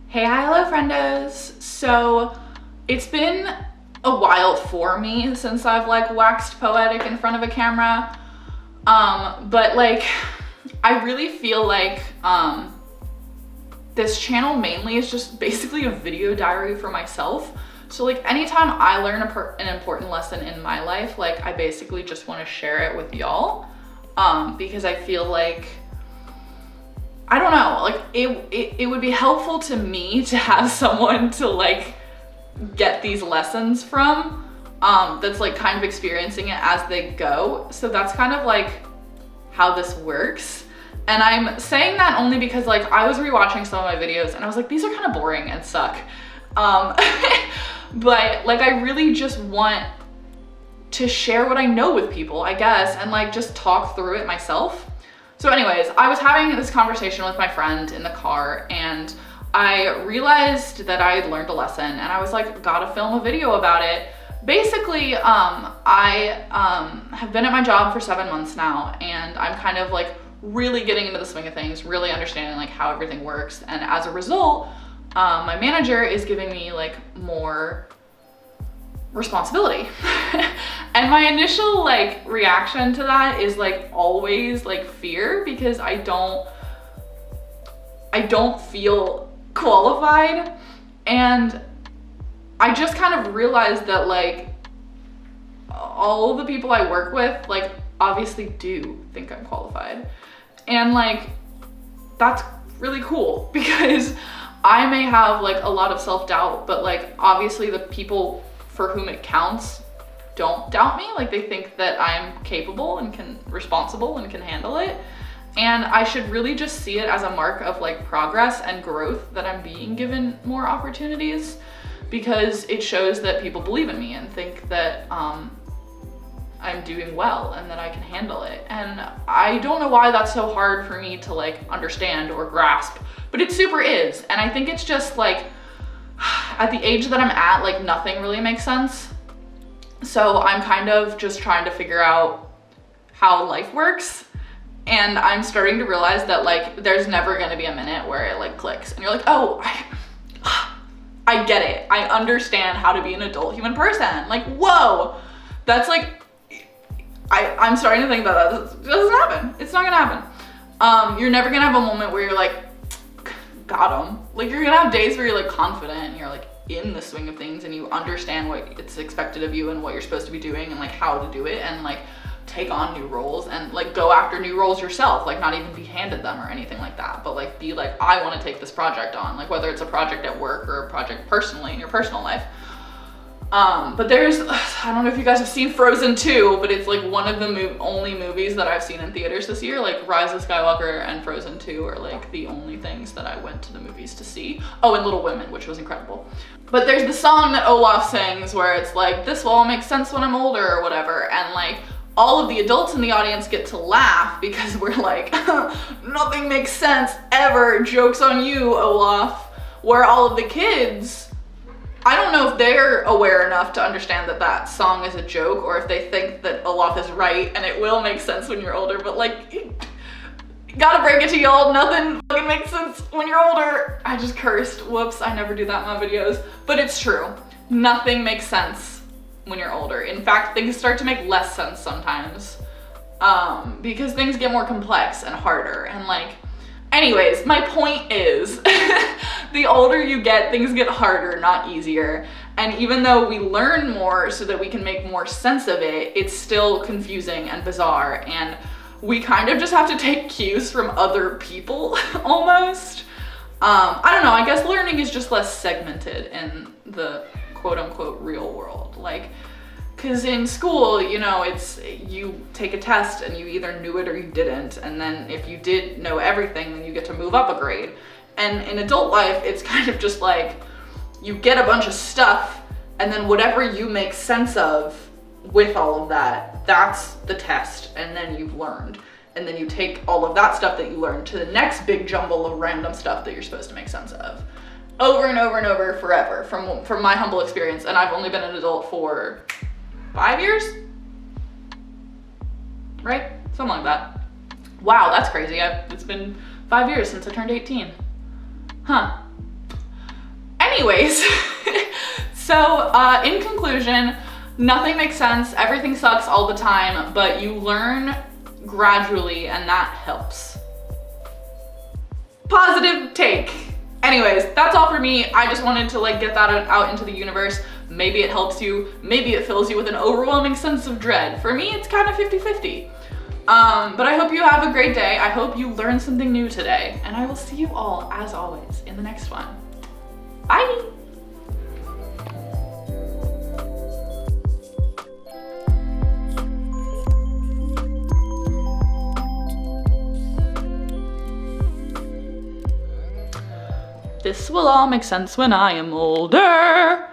Hey, hi, hello, friendos. So it's been a while for me since I've like waxed poetic in front of a camera. But like, I really feel like this channel mainly is just basically a video diary for myself. So like anytime I learn an important lesson in my life, like I basically just want to share it with y'all. Because I feel like, I don't know, like it would be helpful to me to have someone to like get these lessons from, that's like kind of experiencing it as they go. So that's kind of like how this works. And I'm saying that only because like I was rewatching some of my videos and I was like, these are kind of boring and suck. But like I really just want to share what I know with people, I guess, and like just talk through it myself. So anyways, I was having this conversation with my friend in the car and I realized that I had learned a lesson and I was like, gotta film a video about it. Basically, I have been at my job for 7 months now and I'm kind of like really getting into the swing of things, really understanding like how everything works. And as a result, my manager is giving me like more responsibility. And my initial like reaction to that is like always like fear, because I don't feel qualified. And I just kind of realized that like all the people I work with like obviously do think I'm qualified. And like that's really cool because I may have like a lot of self-doubt, but like obviously the people for whom it counts don't doubt me. Like they think that I'm capable and responsible and can handle it. And I should really just see it as a mark of like progress and growth that I'm being given more opportunities, because it shows that people believe in me and think that I'm doing well and that I can handle it. And I don't know why that's so hard for me to like understand or grasp, but it super is. And I think it's just like at the age that I'm at, like nothing really makes sense. So I'm kind of just trying to figure out how life works. And I'm starting to realize that like there's never gonna be a minute where it like clicks and you're like, oh, I get it. I understand how to be an adult human person. Like, whoa, that's like, I'm starting to think that doesn't happen. It's not gonna happen. You're never gonna have a moment where you're like, got him. Like you're gonna have days where you're like confident and you're like in the swing of things and you understand what it's expected of you and what you're supposed to be doing and like how to do it and like take on new roles and like go after new roles yourself, like not even be handed them or anything like that, but like be like, I want to take this project on, like whether it's a project at work or a project personally in your personal life. But there's, I don't know if you guys have seen Frozen 2, but it's like one of the only movies that I've seen in theaters this year. Like Rise of Skywalker and Frozen 2 are like the only things that I went to the movies to see. Oh, and Little Women, which was incredible. But there's the song that Olaf sings where it's like, this will all make sense when I'm older or whatever. And like all of the adults in the audience get to laugh because we're like, nothing makes sense ever. Joke's on you, Olaf. Where all of the kids, I don't know if they're aware enough to understand that that song is a joke or if they think that Olaf is right and it will make sense when you're older, but like, gotta break it to y'all, nothing fucking makes sense when you're older. I just cursed, whoops, I never do that in my videos, but it's true. Nothing makes sense when you're older. In fact, things start to make less sense sometimes, because things get more complex and harder and like, anyways, my point is, the older you get, things get harder, not easier. And even though we learn more so that we can make more sense of it, it's still confusing and bizarre. And we kind of just have to take cues from other people, almost. I don't know, I guess learning is just less segmented in the quote unquote real world. Like, because in school, you know, it's, you take a test and you either knew it or you didn't. And then if you did know everything, then you get to move up a grade. And in adult life, it's kind of just like, you get a bunch of stuff and then whatever you make sense of with all of that, that's the test. And then you've learned. And then you take all of that stuff that you learned to the next big jumble of random stuff that you're supposed to make sense of. Over and over and over forever, from my humble experience. And I've only been an adult for 5 years? Right? Something like that. Wow, that's crazy. It's been 5 years since I turned 18. Huh. Anyways, so in conclusion, nothing makes sense, everything sucks all the time, but you learn gradually and that helps. Positive take. Anyways, that's all for me. I just wanted to like get that out into the universe. Maybe it helps you, maybe it fills you with an overwhelming sense of dread. For me, it's kind of 50-50. But I hope you have a great day. I hope you learned something new today, and I will see you all, as always, in the next one. Bye! This will all make sense when I am older.